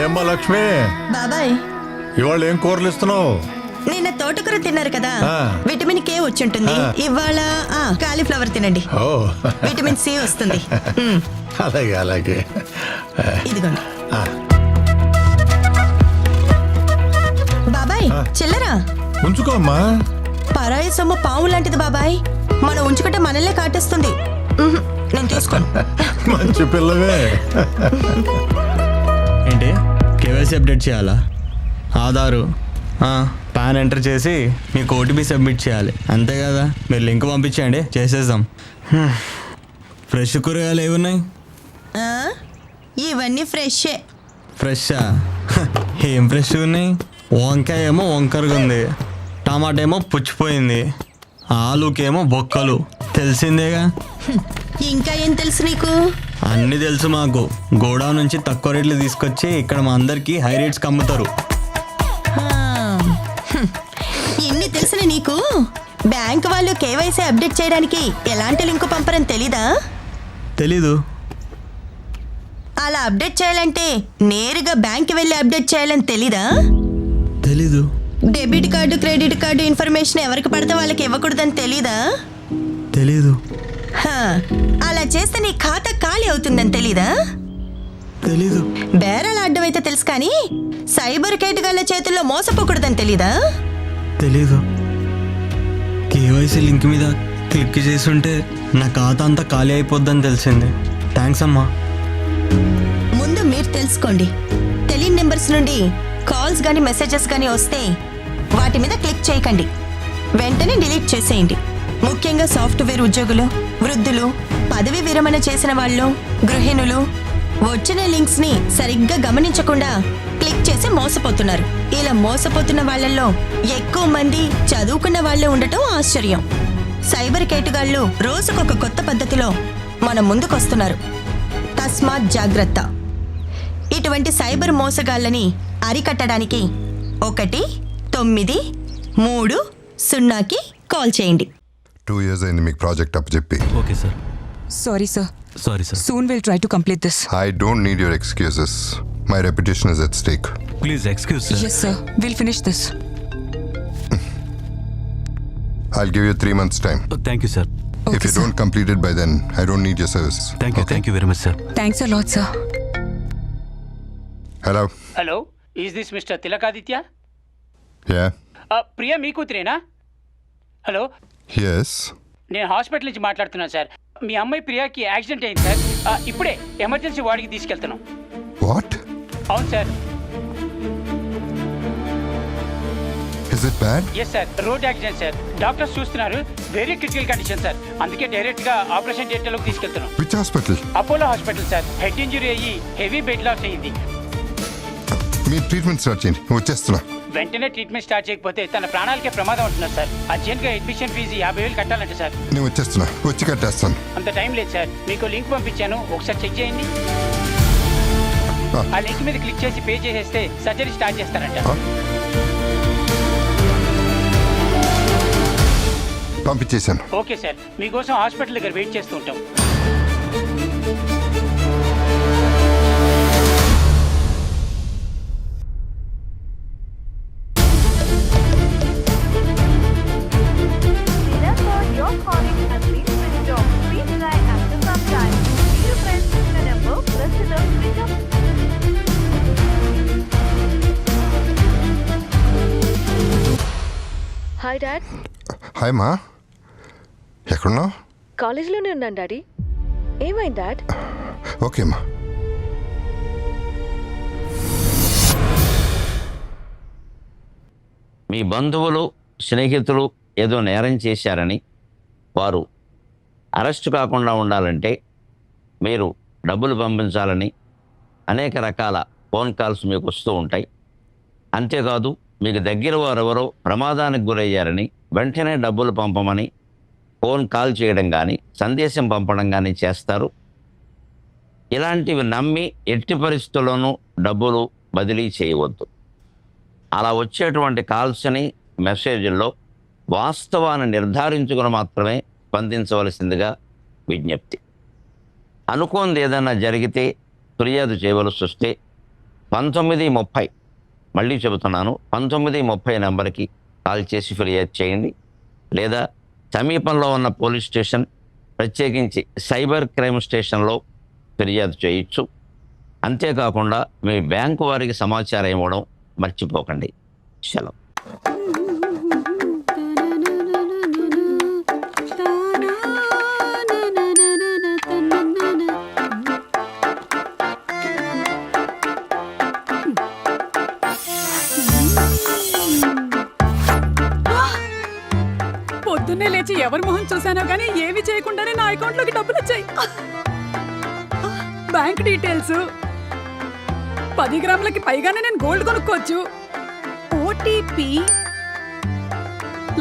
ఏమ్మా లక్ష్మి, బాబాయ్ ఇవాళ ఏం కూరలు ఇస్తున్నావు? నిన్న తోటకూర తిన్నారు కదా, విటమిన్ కే వచ్చి ఉంటుంది. ఇవాళ కాలీఫ్లవర్ తినండి, విటమిన్ సి వస్తుంది. అలాగే అలాగే. ఇదిగోండి బాబాయ్. చిల్లరా ఉంచుకోమ్మా. పరాయి సొమ్ము పాము లాంటిది బాబాయ్, మనం ఉంచుకుంటే మనల్నే కాటేస్తుంది. నేను తీసుకోను. మంచి పిల్లవే. ఏంటి కేవైసీ అప్డేట్ చేయాలా? ఆధారు పాన్ ఎంటర్ చేసి మీకు ఓటీపీ సబ్మిట్ చేయాలి, అంతే కదా? మీరు లింక్ పంపించండి, చేసేద్దాం. ఫ్రెష్ కూరగాయలు ఏమున్నాయి? ఇవన్నీ ఫ్రెషే. ఫ్రెషా? ఏం ఫ్రెష్ ఉన్నాయి? వంకాయ ఏమో వంకరగా ఉంది, టమాటా ఏమో పుచ్చిపోయింది, ఆలుకేమో బొక్కలు. తెలిసిందేగా. ఇంకా ఏం తెలుసు నీకు? అన్నీ తెలుసు మాకు. గోడౌన్ నుంచి తక్కువ రేట్లు తీసుకొచ్చి ఇక్కడ మా అందరికి హై రేట్స్కి అమ్ముతారు. ఇన్ని తెలిసిన నీకు బ్యాంక్ వాళ్ళు కేవైసీ అప్డేట్ చేయడానికి ఎలాంటి లింకు పంపరని తెలీదా? తెలీదు. అలా అప్డేట్ చేయాలంటే నేరుగా బ్యాంక్ వెళ్ళి అప్డేట్ చేయాలని తెలీదా? తెలీదు. Debit card credit card information ఎవరికి పడితే వాళ్ళకి ఇవ్వకూడదని తెలీదా? తెలీదు. అలా చేస్తే నీ ఖాతా ఖాళీ అవుతుందని తెలీదా? తెలీదు. బేరాల అడ్డం అయితే తెలుసు, కానీ సైబర్ కేటగాళ్ళ చేతుల్లో మోసపోకూడదని తెలీదా? తెలీదు. కేవైసీ లింక్ మీద క్లిక్ చేసుంటే నా ఖాతా అంతా ఖాళీ అయిపోద్దని తెలిసింది. థ్యాంక్స్ అమ్మా. ముందు మీరు తెలుసుకోండి. తెలియని నెంబర్స్ నుండి కాల్స్ కానీ మెసేజెస్ కానీ వస్తే వాటి మీద క్లిక్ చేయకండి, వెంటనే డిలీట్ చేసేయండి. ముఖ్యంగా సాఫ్ట్వేర్ ఉద్యోగులు, వృద్ధులు, పదవి విరమణ చేసిన వాళ్ళు, గృహిణులు వచ్చిన లింక్స్ ని సరిగ్గా గమనించకుండా క్లిక్ చేసి మోసపోతున్నారు. ఇలా మోసపోతున్న వాళ్ళల్లో ఎక్కువ మంది చదువుకున్న వాళ్లే ఉండటం ఆశ్చర్యం. సైబర్ కేటుగాళ్లు రోజుకొక కొత్త పద్ధతిలో మన ముందుకొస్తున్నారు. తస్మాత్ జాగ్రత్త. ఇటువంటి సైబర్ మోసగాళ్ళని అరికట్టడానికి 193 కాల్ చేయండి. 2 years అయింది మీకు ప్రాజెక్ట్ అప్ చెప్పి. Okay sir. Sorry, sir. Sorry, sir. Soon we'll try to complete this. I don't need your excuses. My reputation is at stake. Please excuse, sir. Yes, sir. We'll finish this. I'll give you 3 months time. Thank you, sir. Okay, If you sir. don't complete it by then, I don't need your service. Thank you. Okay? Thank you very much, sir. Thanks a lot, sir. Hello. Hello, is this mister Tilakaditya? Yeah. Priya మీ కూతురేనా? Hello, Yes. నేను hospital నుంచి మాట్లాడుతున్నాను sir. మీ అమ్మాయి ప్రియాకి accident అయింది sir. ఇప్పుడే ఎమర్జెన్సీ వార్డుకి తీసుకెళ్తున్నాం. What? అవును sir. Is it bad? Yes sir, road accident sir. Doctors చూస్తున్నారు, వెరీ క్రిటికల్ కండిషన్ సార్. అందుకే డైరెక్ట్గా ఆపరేషన్ థియేటర్లోకి తీసుకెళ్తున్నాం. Which hospital? Apollo hospital sir. Head injury అయ్యి హెవీ బెడ్ లాస్ అయ్యింది. మీ ట్రీట్మెంట్ స్టార్ట్ చేయండి, వచ్చేస్తున్నా. వెంటనే ట్రీట్మెంట్ స్టార్ట్ చేయకపోతే తన ప్రాణాలకే ప్రమాదం ఉంటున్నారు సార్. అర్జెంట్గా అడ్మిషన్ ఫీజు 50,000 కట్టాలంటే సార్. నేను వచ్చేస్తున్నా, వచ్చి కట్టేస్తాను. అంత టైం లేదు సార్. మీకు లింక్ పంపించాను, ఒకసారి చెక్ చేయండి. ఆ లింక్ మీద క్లిక్ చేసి పే చేసేస్తే సర్జరీ స్టార్ట్ చేస్తారంట. పంపించేశాను. ఓకే సార్, మీకోసం హాస్పిటల్ దగ్గర వెయిట్ చేస్తూ ఉంటాం. Hi dad. హాయ్ మా, ఎక్కడున్నావు? కాలేజీలోనే ఉన్నాను డాడీ. ఏమైంది డాడ్? ఓకే మా. మీ బంధువులు స్నేహితులు ఏదో నేరం చేశారని వారు అరెస్టు కాకుండా ఉండాలంటే మీరు డబ్బులు పంపించాలని అనేక రకాల ఫోన్ కాల్స్ మీకు వస్తూ ఉంటాయి. అంతేకాదు, మీకు దగ్గర వారెవరో ప్రమాదానికి గురయ్యారని వెంటనే డబ్బులు పంపమని ఫోన్ కాల్ చేయడం కానీ సందేశం పంపడం కానీ చేస్తారు. ఇలాంటివి నమ్మి ఎట్టి పరిస్థితుల్లోనూ డబ్బులు బదిలీ చేయవద్దు. అలా వచ్చేటువంటి కాల్స్ని మెసేజ్ల్లో వాస్తవాన్ని నిర్ధారించుకుని మాత్రమే స్పందించవలసిందిగా విజ్ఞప్తి. అనుకోనిది ఏదైనా జరిగితే ఫిర్యాదు చేయవలసి వస్తే 1930 మళ్ళీ చెబుతున్నాను 1930 నెంబర్కి కాల్ చేసి ఫిర్యాదు చేయండి, లేదా సమీపంలో ఉన్న పోలీస్ స్టేషన్ ప్రత్యేకించి సైబర్ క్రైమ్ స్టేషన్లో ఫిర్యాదు చేయొచ్చు. అంతేకాకుండా మీ బ్యాంకు వారికి సమాచారం ఇవ్వడం మర్చిపోకండి. సెలవు. పొద్దున్నే లేచి ఎవరి మొహం చూసానో కానీ ఏవి చేయకుండానే నా అకౌంట్లోకి డబ్బులు వచ్చాయి. బ్యాంక్ డీటెయిల్స్, 10 గ్రాములకి పైగానే నేను గోల్డ్ కొనుక్కోవచ్చు. ఓటీపీ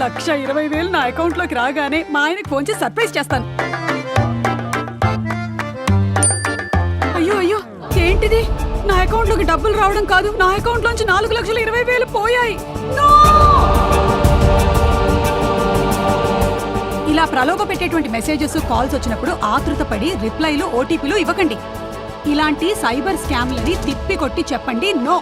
1,20,000 నా అకౌంట్లోకి రాగానే మా ఆయనకి ఫోన్ చేసి సర్ప్రైజ్ చేస్తాను. అయ్యో అయ్యో, ఏంటిది? నా అకౌంట్లోకి డబ్బులు రావడం కాదు, నా అకౌంట్లోంచి 4,20,000 పోయాయి. ఇలా ప్రలోభ పెట్టేటువంటి మెసేజెస్, కాల్స్ వచ్చినప్పుడు ఆతృతపడి రిప్లైలు, ఓటీపీలు ఇవ్వకండి. ఇలాంటి సైబర్ స్కామ్లని తిప్పి కొట్టి చెప్పండి నో.